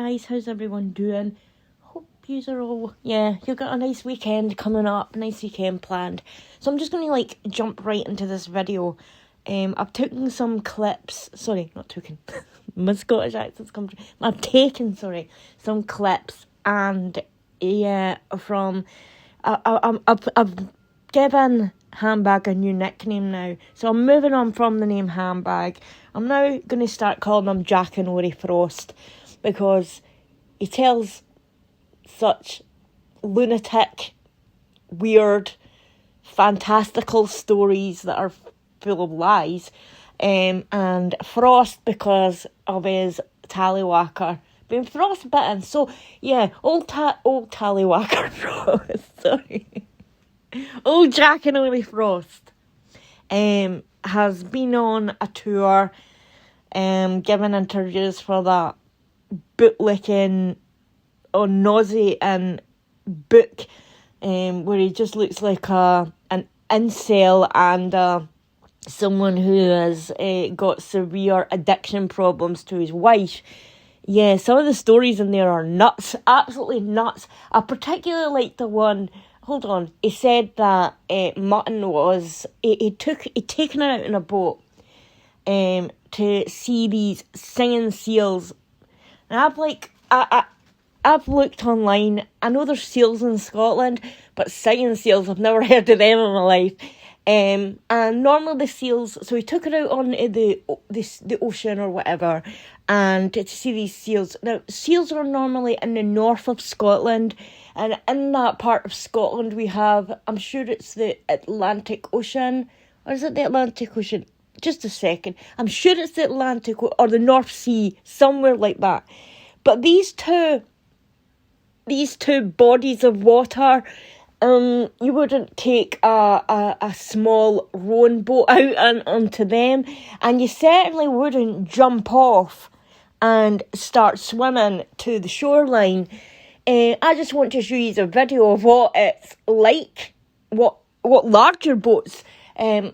guys, how's everyone doing? Hope yous are all, you've got a nice weekend coming up, nice weekend planned. So I'm just going to jump right into this video. I've taken some clips, my Scottish accent's come through. I've taken, some clips and from, I've given Handbag a new nickname now. So I'm moving on from the name Handbag. I'm now going to start calling him Jack and Ori Frost because he tells such lunatic, weird, fantastical stories that are full of lies. And Frost because of his tallywhacker being frostbitten. So yeah, old tallywhacker Frost. Sorry. Old Jack and Ori Frost has been on a tour, giving interviews for that bootlicking or nauseating book, where he just looks like an incel and someone who has got severe addiction problems to his wife. Yeah, some of the stories in there are nuts, absolutely nuts. I particularly like the one. Hold on. He said that mutton was... He'd taken her out in a boat to see these singing seals. And I've looked online. I know there's seals in Scotland, but singing seals, I've never heard of them in my life. And normally the seals... So he took her out on the ocean or whatever and to see these seals. Now, seals are normally in the north of Scotland. And in that part of Scotland we have, I'm sure it's the Atlantic Ocean. Or is it the Atlantic Ocean? Just a second. I'm sure it's the Atlantic or the North Sea, somewhere like that. But these two bodies of water, you wouldn't take a small rowing boat out onto them. And you certainly wouldn't jump off and start swimming to the shoreline. I just want to show you a video of what it's like, what larger boats are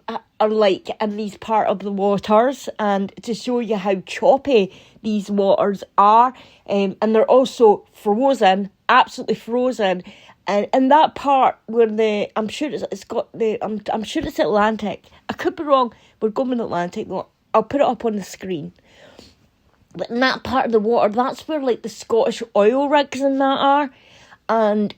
like in these part of the waters, and to show you how choppy these waters are, and they're also frozen, absolutely frozen. And in that part where I'm sure it's Atlantic. I could be wrong. We're going with Atlantic. I'll put it up on the screen. But in that part of the water, that's where the Scottish oil rigs and that are. And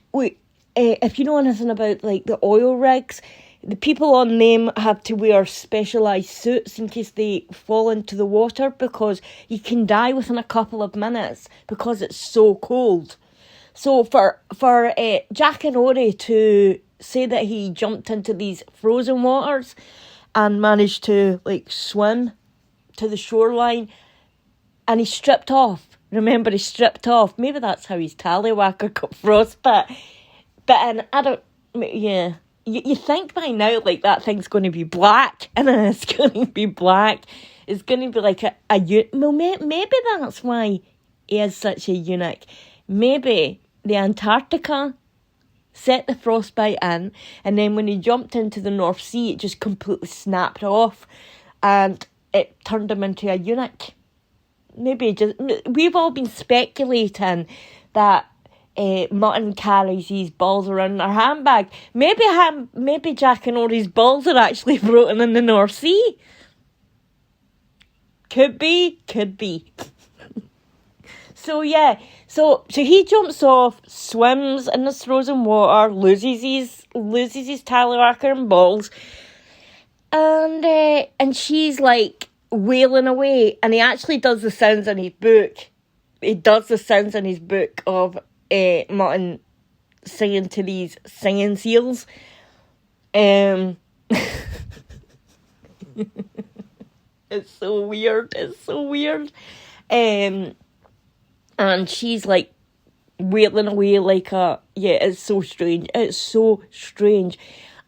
if you know anything about the oil rigs, the people on them have to wear specialised suits in case they fall into the water, because you can die within a couple of minutes because it's so cold. So for Jack and Ori to say that he jumped into these frozen waters and managed to swim to the shoreline, and he stripped off. Remember, he stripped off. Maybe that's how his tallywhacker got frostbite. But you think by now that thing's going to be black, and then it's going to be black. It's going to be maybe that's why he is such a eunuch. Maybe the Antarctica set the frostbite in, and then when he jumped into the North Sea, it just completely snapped off, and it turned him into a eunuch. We've all been speculating that mutton carries his balls around in her handbag. Maybe Jack and Ori's balls are actually floating in the North Sea. Could be. So yeah, so he jumps off, swims in this frozen water, loses his tallywhacker and balls, and she's wailing away, and he actually does the sounds in his book. He does the sounds in his book of mutton singing to these singing seals. It's so weird. And she's wailing away it's so strange.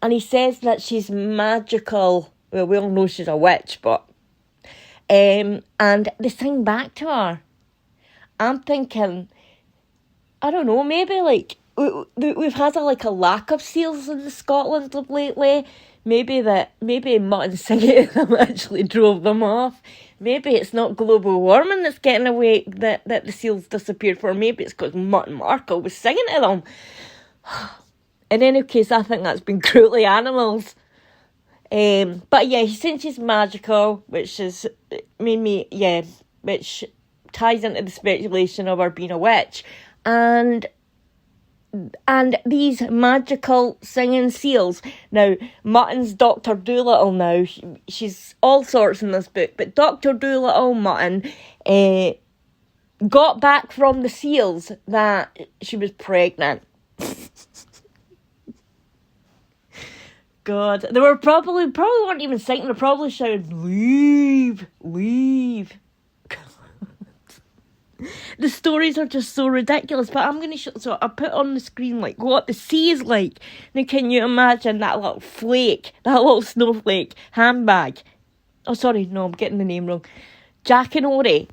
And he says that she's magical. Well, we all know she's a witch, but and they sing back to her. I'm thinking, I don't know, maybe we've had a lack of seals in Scotland lately. Maybe mutton singing them actually drove them off. Maybe it's not global warming that's getting away that the seals disappeared for. Maybe it's because Mutton Markle was singing to them. In any case, I think that's been cruelty animals. But yeah, he thinks she's magical, which is which ties into the speculation of her being a witch, and these magical singing seals. Now, Mutton's Dr. Dolittle now. She's all sorts in this book, but Dr. Dolittle Mutton got back from the seals that she was pregnant. God, they were probably weren't even singing. They probably shouted, "Leave, leave." The stories are just so ridiculous, but I'm going to so I put on the screen what the sea is like. Now can you imagine that little flake, that little snowflake handbag? Oh sorry, no, I'm getting the name wrong. Jack and Ori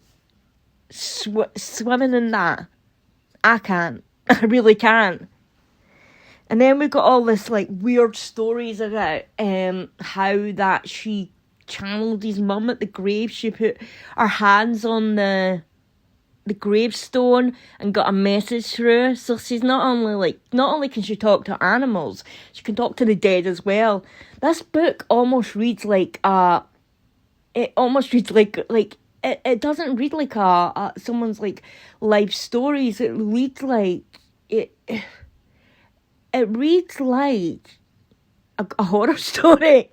swimming in that. I can't. I really can't. And then we got all this weird stories about how that she channeled his mum at the grave. She put her hands on the gravestone and got a message through. So she's not only can she talk to animals, she can talk to the dead as well. This book almost reads it doesn't read like someone's life stories. It reads it reads like a horror story.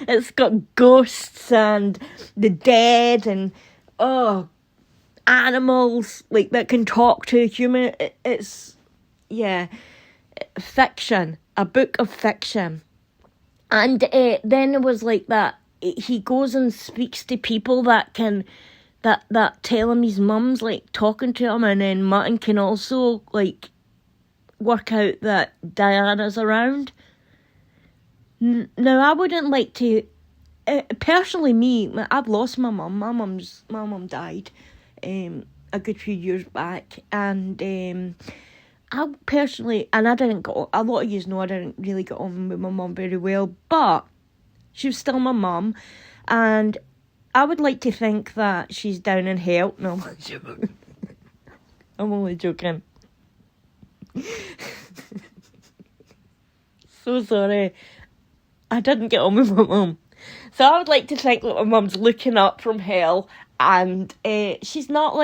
It's got ghosts and the dead and animals that can talk to a human. It's fiction, a book of fiction. And then it was that he goes and speaks to people that can that tell him his mum's talking to him, and then Mutton can also work out that Diana's around. Now I wouldn't like to personally, I've lost my mum. My mum died a good few years back, and I personally, and I didn't get on, a lot of you know I didn't really get on with my mum very well, but she was still my mum, and I would like to think that she's down in hell. No, I'm only joking. So sorry, I didn't get on with my mum. So I would like to think that my mum's looking up from hell, and she's not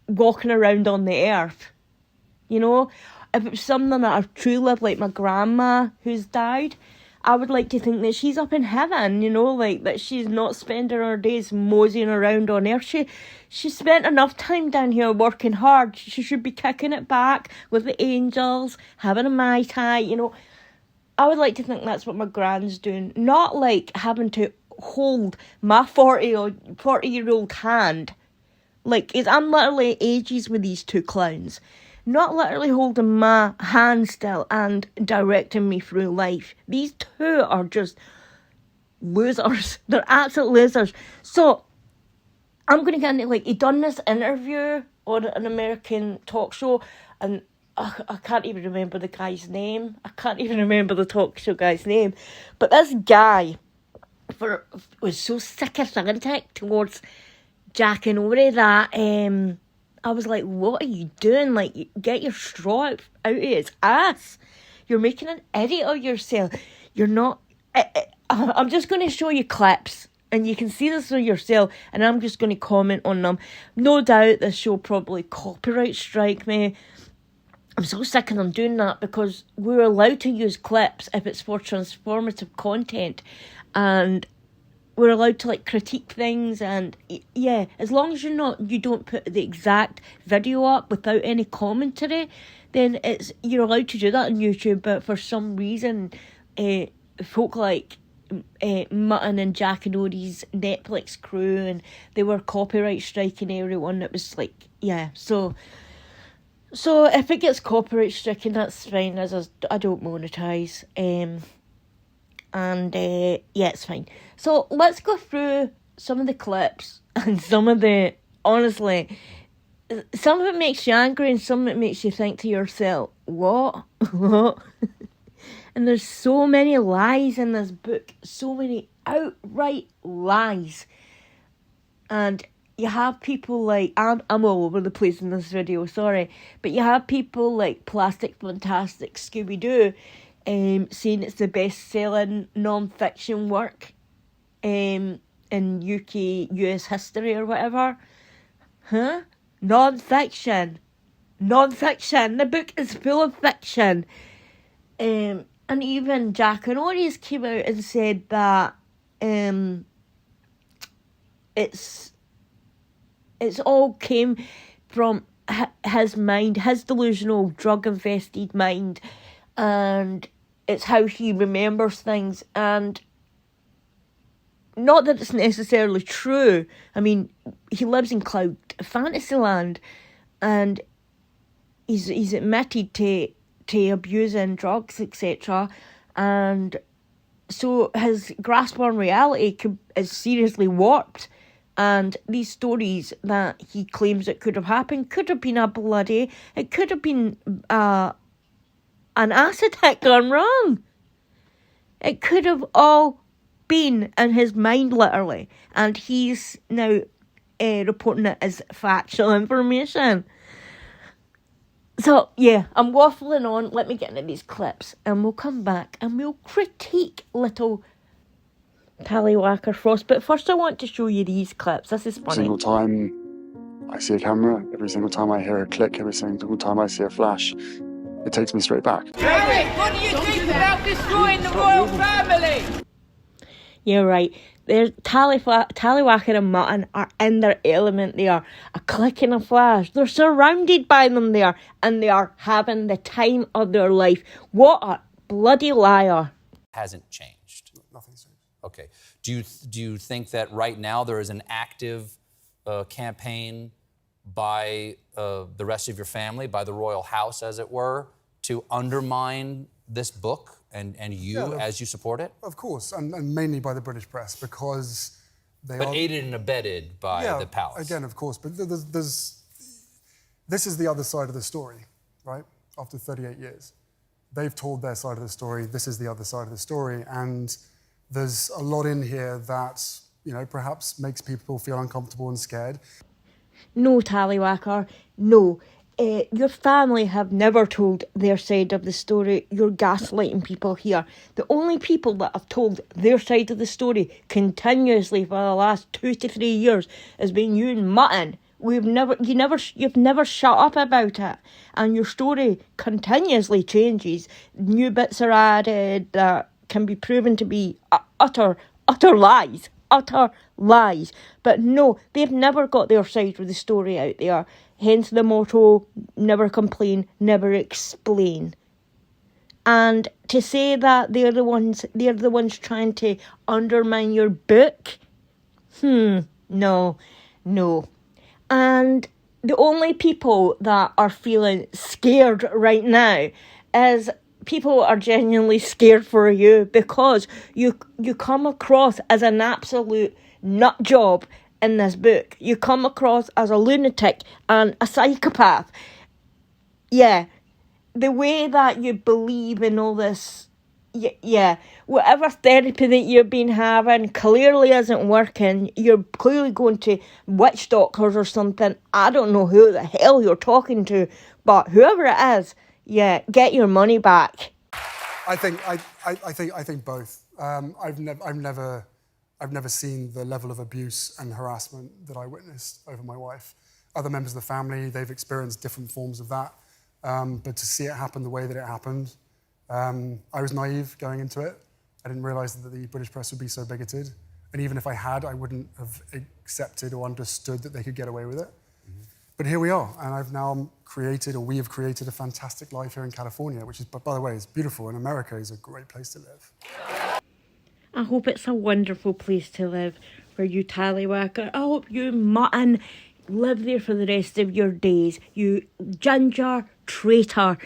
walking around on the earth. You know, if it was someone that I've truly lived, like my grandma who's died, I would like to think that she's up in heaven, you know, that she's not spending her days moseying around on earth. She spent enough time down here working hard. She should be kicking it back with the angels, having a Mai Tai, you know. I would like to think that's what my gran's doing. Not having to hold my 40-year-old hand. I'm literally ages with these two clowns. Not literally holding my hand still and directing me through life. These two are just losers. They're absolute losers. So, I'm going to get into, he done this interview on an American talk show, and I can't even remember the guy's name. I can't even remember the talk show guy's name. But this guy was so sycophantic towards Jack and Ori that I was like, what are you doing? Get your straw out of his ass. You're making an idiot of yourself. You're not... I'm just going to show you clips, and you can see this for yourself, and I'm just going to comment on them. No doubt this show probably copyright strike me. I'm so sick of them doing that, because we're allowed to use clips if it's for transformative content, and we're allowed to critique things, and as long as you don't put the exact video up without any commentary, then you're allowed to do that on YouTube. But for some reason, folk like Mutton and Jack and Ori's Netflix crew, and they were copyright striking everyone. It was so if it gets copyright stricken, that's fine, as I don't monetise. It's fine. So let's go through some of the clips and some of the, honestly, some of it makes you angry and some of it makes you think to yourself, what? What? And there's so many lies in this book, so many outright lies. And you have people like, I'm all over the place in this video, sorry, but you have people like Plastic Fantastic Scooby-Doo saying it's the best-selling non-fiction work in US history or whatever. Huh? Non-fiction. The book is full of fiction. And even Jack and Oris came out and said that it's all came from his mind, his delusional, drug-infested mind, and it's how he remembers things. And not that it's necessarily true. I mean, he lives in cloud fantasyland, and he's admitted to abusing drugs, etc. And so his grasp on reality is seriously warped. And these stories that he claims it could have happened could have been it could have been an acid hit gone wrong. It could have all been in his mind, literally. And he's now reporting it as factual information. So, yeah, I'm waffling on. Let me get into these clips. And we'll come back and we'll critique little Tallywhacker Frost. But first I want to show you these clips. This is funny. Every single time I see a camera, every single time I hear a click, every single time I see a flash, it takes me straight back. Eric, what do you think about destroying the royal family? You're right. There's Tallywhacker and Mutton are in their element. They are a click and a flash. They're surrounded by them there, and they are having the time of their life. What a bloody liar. Hasn't changed. Nothing's changed. Okay. Do you think that right now there is an active campaign by the rest of your family, by the royal house, as it were, to undermine this book and you as you support it? Of course, and mainly by the British press, because they But are... aided and abetted by the palace. Again, of course, but this is the other side of the story, right? After 38 years. They've told their side of the story, this is the other side of the story, and there's a lot in here that, you know, perhaps makes people feel uncomfortable and scared. No, Tallywhacker, no. Your family have never told their side of the story. You're gaslighting people here. The only people that have told their side of the story continuously for the last 2 to 3 years has been you and Mutton. You've never shut up about it, and your story continuously changes. New bits are added that can be proven to be utter lies. Utter lies. But no, they've never got their side of the story out there. Hence the motto, never complain, never explain. And to say that they're the ones trying to undermine your book, no. And the only people that are feeling scared right now is people are genuinely scared for you, because you come across as an absolute nut job in this book. You come across as a lunatic and a psychopath. Yeah, the way that you believe in all this, whatever therapy that you've been having clearly isn't working. You're clearly going to witch doctors or something. I don't know who the hell you're talking to, but whoever it is, get your money back. I think both. I've never seen the level of abuse and harassment that I witnessed over my wife. Other members of the family, they've experienced different forms of that. But to see it happen the way that it happened, I was naive going into it. I didn't realise that the British press would be so bigoted. And even if I had, I wouldn't have accepted or understood that they could get away with it. Mm-hmm. But here we are, and we have created a fantastic life here in California, which is, by the way, is beautiful, and America is a great place to live. I hope it's a wonderful place to live for you, Tallywhacker. I hope you, Mutton, live there for the rest of your days. You ginger traitor.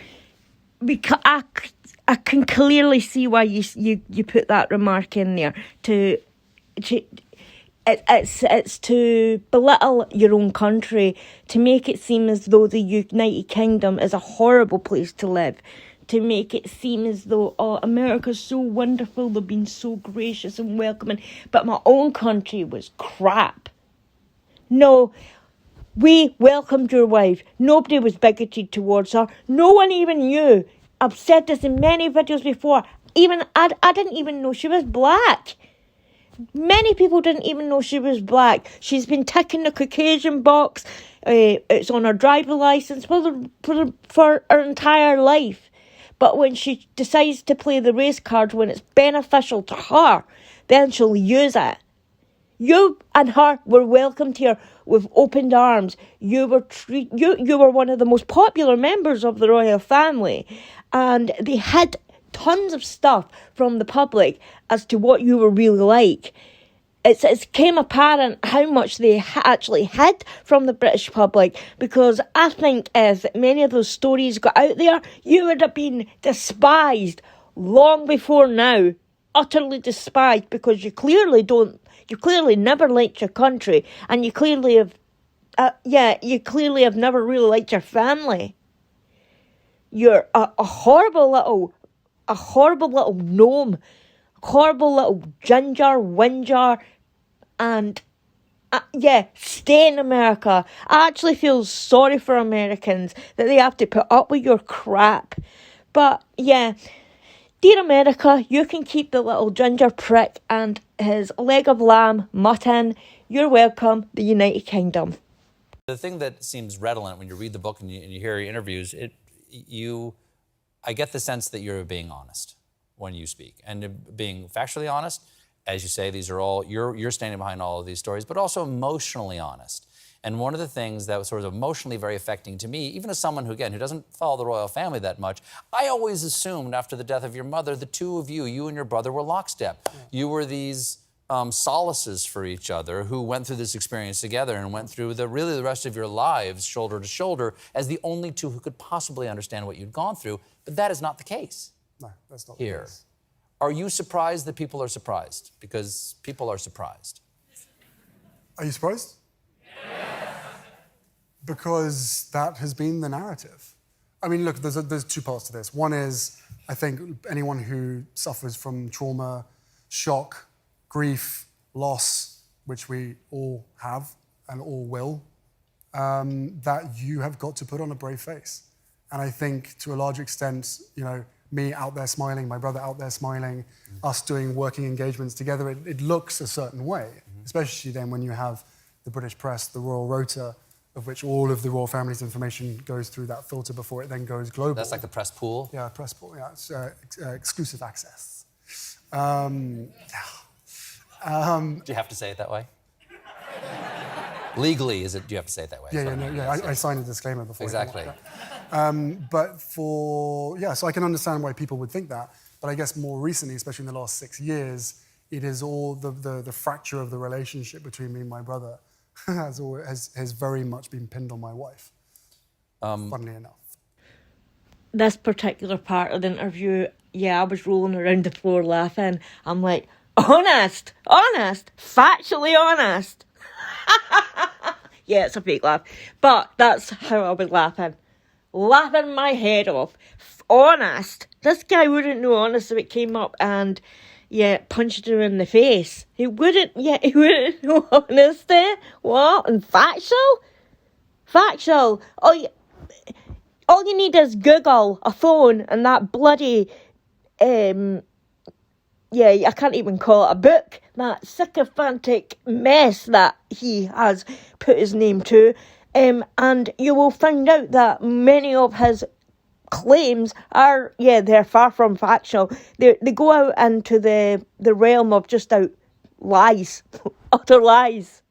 Because I can clearly see why you put that remark in there. It's to belittle your own country, to make it seem as though the United Kingdom is a horrible place to live, to make it seem as though, oh, America's so wonderful, they've been so gracious and welcoming, but my own country was crap. No, we welcomed your wife. Nobody was bigoted towards her. No one even knew. I've said this in many videos before. Even I didn't even know she was black. Many people didn't even know she was black. She's been ticking the Caucasian box. It's on her driver license for her entire life. But when she decides to play the race card when it's beneficial to her, then she'll use it. You and her were welcomed here with opened arms. You were one of the most popular members of the royal family, and they hid tons of stuff from the public as to what you were really like. It came apparent how much they actually hid from the British public, because I think if many of those stories got out there, you would have been despised long before now. Utterly despised, because you clearly never liked your country, and you clearly have never really liked your family. You're a horrible little gnome, horrible little ginger whinger, and stay in America. I actually feel sorry for Americans that they have to put up with your crap. But yeah, dear America, you can keep the little ginger prick and his leg of lamb mutton. You're welcome, the United Kingdom. The thing that seems redolent when you read the book and you hear interviews, I get the sense that you're being honest when you speak, and being factually honest. As you say, these are all, you're standing behind all of these stories, but also emotionally honest. And one of the things that was sort of emotionally very affecting to me, even as someone who doesn't follow the royal family that much, I always assumed after the death of your mother, the two of you and your brother were lockstep. Yeah. You were these solaces for each other who went through this experience together and went through the rest of your lives shoulder to shoulder as the only two who could possibly understand what you'd gone through. But that is not the case. No, that's not here. The case. Are you surprised that people are surprised? Because people are surprised. Are you surprised? Because that has been the narrative. I mean, look, there's two parts to this. One is, I think anyone who suffers from trauma, shock, grief, loss, which we all have and all will, that you have got to put on a brave face. And I think to a large extent, me out there smiling, my brother out there smiling, us doing working engagements together, it looks a certain way, especially then when you have the British press, the Royal Rota, of which all of the royal family's information goes through that filter before it then goes global. That's like the press pool? Yeah, press pool, yeah. It's exclusive access. Do you have to say it that way? Legally, do you have to say it that way? I signed a disclaimer before. Exactly. So I can understand why people would think that. But I guess more recently, especially in the last 6 years, it is all the fracture of the relationship between me and my brother has very much been pinned on my wife, funnily enough. This particular part of the interview, I was rolling around the floor laughing. I'm like, honest, factually honest. Yeah, it's a fake laugh. But that's how I was laughing my head off. Honest. This guy wouldn't know honest if it came up and, punched her in the face. He wouldn't know honesty. What? And factual? Factual. All you need is Google, a phone, and that bloody, I can't even call it a book, that sycophantic mess that he has put his name to, and you will find out that many of his claims are, they're far from factual. They go out into the realm of just out lies, utter lies.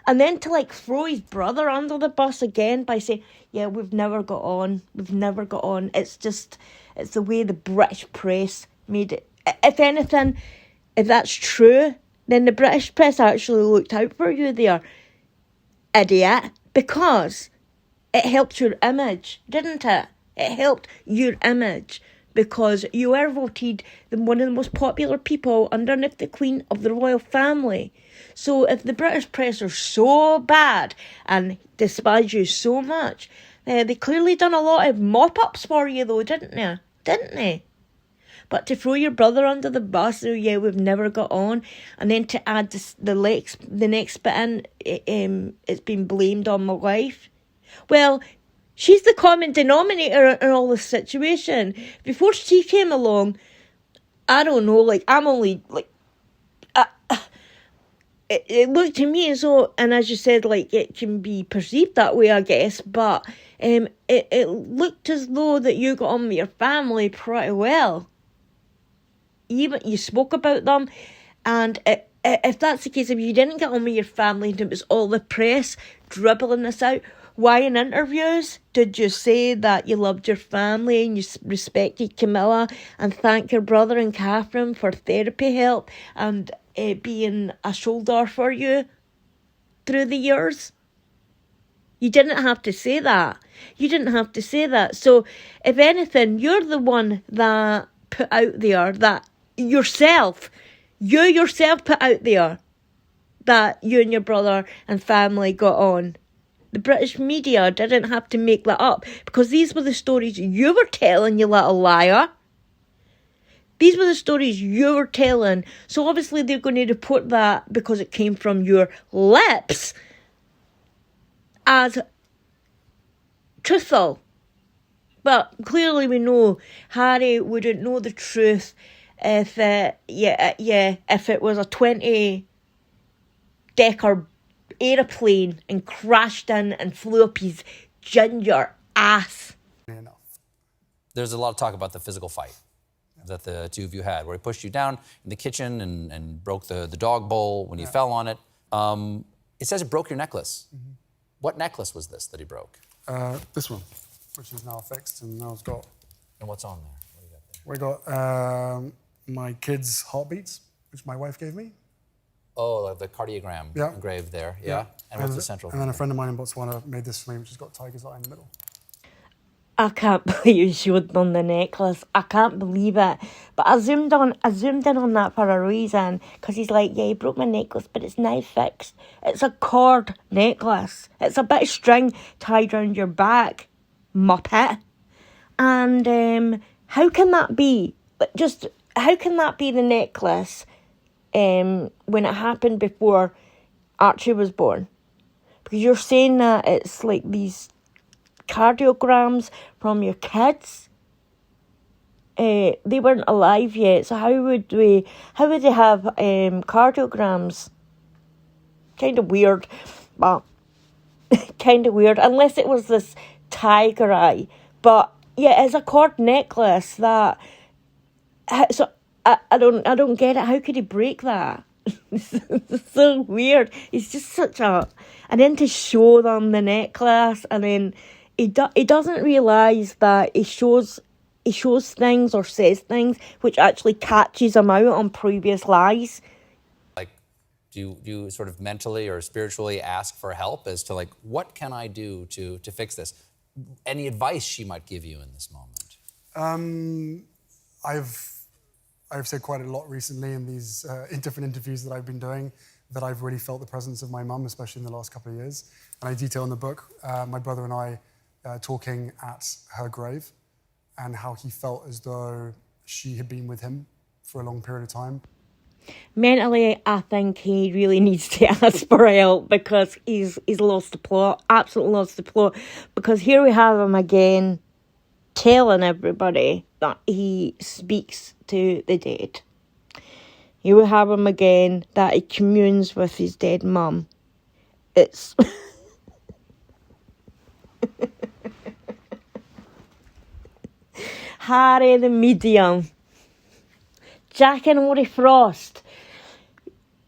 And then to throw his brother under the bus again by saying, we've never got on. It's the way the British press made it. If anything, if that's true, then the British press actually looked out for you there, idiot, because it helped your image, didn't it? It helped your image because you were voted one of the most popular people underneath the Queen of the royal family. So if the British press are so bad and despise you so much, they clearly done a lot of mop-ups for you though, didn't they? Didn't they? But to throw your brother under the bus, oh yeah, we've never got on, and then to add the next bit in, it's been blamed on my wife. Well, she's the common denominator in all this situation. Before she came along, I don't know, like, I'm only, like, it looked to me as though, and as you said, like, it can be perceived that way, I guess, but it looked as though that you got on with your family pretty well. You spoke about them, and if that's the case, if you didn't get on with your family and it was all the press dribbling this out, why in interviews did you say that you loved your family and you respected Camilla and thank your brother and Catherine for therapy help and being a shoulder for you through the years? You didn't have to say that. You didn't have to say that. So, if anything, you're the one that put out there that you yourself put out there that you and your brother and family got on. The British media didn't have to make that up because these were the stories you were telling, you little liar. These were the stories you were telling. So obviously they're going to report that because it came from your lips as truthful. But clearly we know Harry wouldn't know the truth if it was a 20-decker aeroplane and crashed in and flew up his ginger ass. Enough. There's a lot of talk about the physical fight that the two of you had, where he pushed you down in the kitchen and broke the dog bowl when you fell on it. It says it broke your necklace. Mm-hmm. What necklace was this that he broke? This one, which is now fixed and now it's got... And what's on there? What do you got there? We got my kids' heartbeats, which my wife gave me. Oh, the cardiogram engraved there, yeah. And what's the central? And then a friend of mine in Botswana made this for me, which has got Tiger's Eye in the middle. I can't believe you showed them the necklace. I can't believe it. But I zoomed in on that for a reason. Because he's like, yeah, he broke my necklace, but it's now fixed. It's a cord necklace. It's a bit of string tied around your back, muppet. And how can that be? How can that be the necklace when it happened before Archie was born? Because you're saying that it's like these cardiograms from your kids. They weren't alive yet, so how would they have cardiograms? Kind of weird, but kind of weird, unless it was this tiger eye. But yeah, it's a cord necklace that. So I don't get it. How could he break that? It's so weird. He's just such a. And then to show them the necklace, and then he doesn't realise that he shows things or says things which actually catches him out on previous lies. Like, do you sort of mentally or spiritually ask for help as to, like, what can I do to fix this? Any advice she might give you in this moment? I've said quite a lot recently in these in different interviews that I've been doing that I've really felt the presence of my mum, especially in the last couple of years. And I detail in the book my brother and I talking at her grave and how he felt as though she had been with him for a long period of time. Mentally, I think he really needs to ask for help because he's lost the plot, absolutely lost the plot. Because here we have him again telling everybody that he speaks to the dead. Here we have him again that he communes with his dead mum. It's... Harry the Medium. Jack and Ori Frost.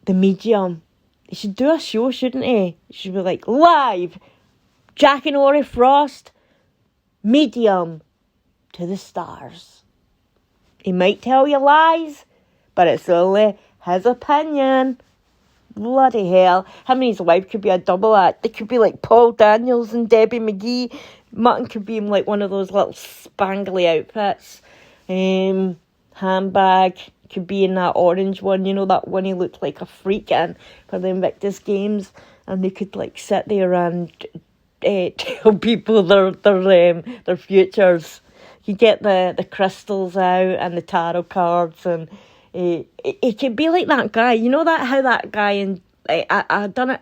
The Medium. He should do a show, shouldn't he? He should be like, live! Jack and Ori Frost. Medium. To the stars. He might tell you lies, but it's only his opinion. Bloody hell. Him and his wife could be a double act. They could be like Paul Daniels and Debbie McGee. Mutton could be in like one of those little spangly outfits. handbag. Could be in that orange one, you know, that one he looked like a freak in for the Invictus Games, and they could like sit there and tell people their futures. You get the crystals out and the tarot cards, and it could be like that guy. You know that how that guy and I done it.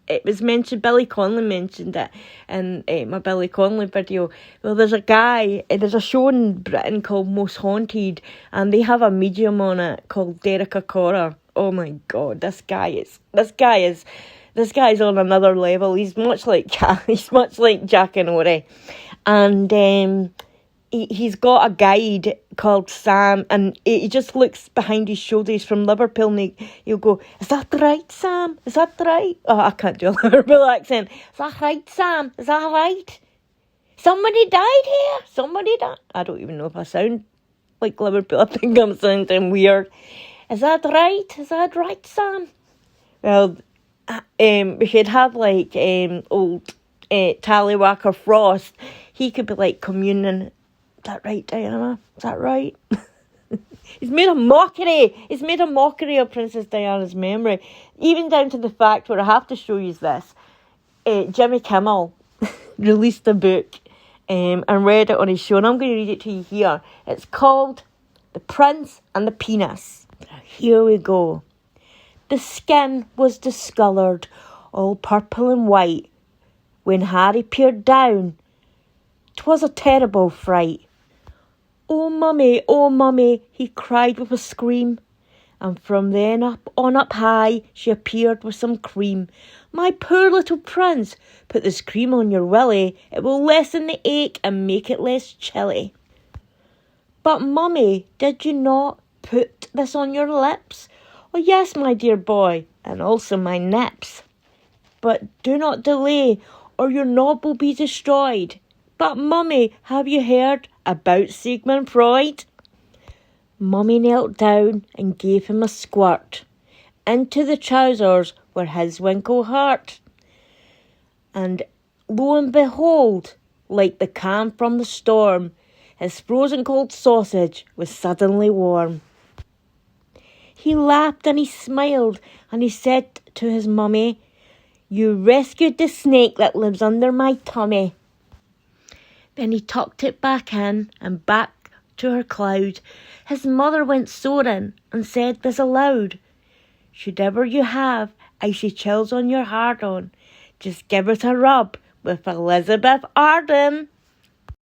It was mentioned. Billy Connolly mentioned it in my Billy Connolly video. Well, there's a show in Britain called Most Haunted, and they have a medium on it called Derek Acora. Oh my God, this guy is on another level. He's much like Jack and Ori, and he's got a guide called Sam, and he just looks behind his shoulders from Liverpool, and he'll go, "Is that right, Sam? Is that right?" Oh, I can't do a Liverpool accent. "Is that right, Sam? Is that right? Somebody died here? Somebody died?" I don't even know if I sound like Liverpool. I think I'm sounding weird. "Is that right? Is that right, Sam?" Well, we should have like old Tallywhacker Frost. He could be like communing. "Is that right, Diana? Is that right?" He's made a mockery of Princess Diana's memory, even down to the fact where I have to show you this. Jimmy Kimmel released a book and read it on his show, and I'm going to read it to you here. It's called The Prince and the Penis. Here we go. "The skin was discoloured, all purple and white. When Harry peered down, 'twas a terrible fright. 'Oh, mummy,' he cried with a scream. And from then up high, she appeared with some cream. 'My poor little prince, put this cream on your willy. It will lessen the ache and make it less chilly.' 'But, mummy, did you not put this on your lips?' 'Oh, yes, my dear boy, and also my nips. But do not delay, or your knob will be destroyed.' 'But, mummy, have you heard about Sigmund Freud?' Mummy knelt down and gave him a squirt into the trousers where his winkle hurt. And lo and behold, like the calm from the storm, his frozen cold sausage was suddenly warm. He laughed and he smiled, and he said to his mummy, 'You rescued the snake that lives under my tummy.' Then he tucked it back in and back to her cloud. His mother went soaring and said this aloud, 'Should ever you have icy chills on your hard-on, just give it a rub with Elizabeth Arden.'"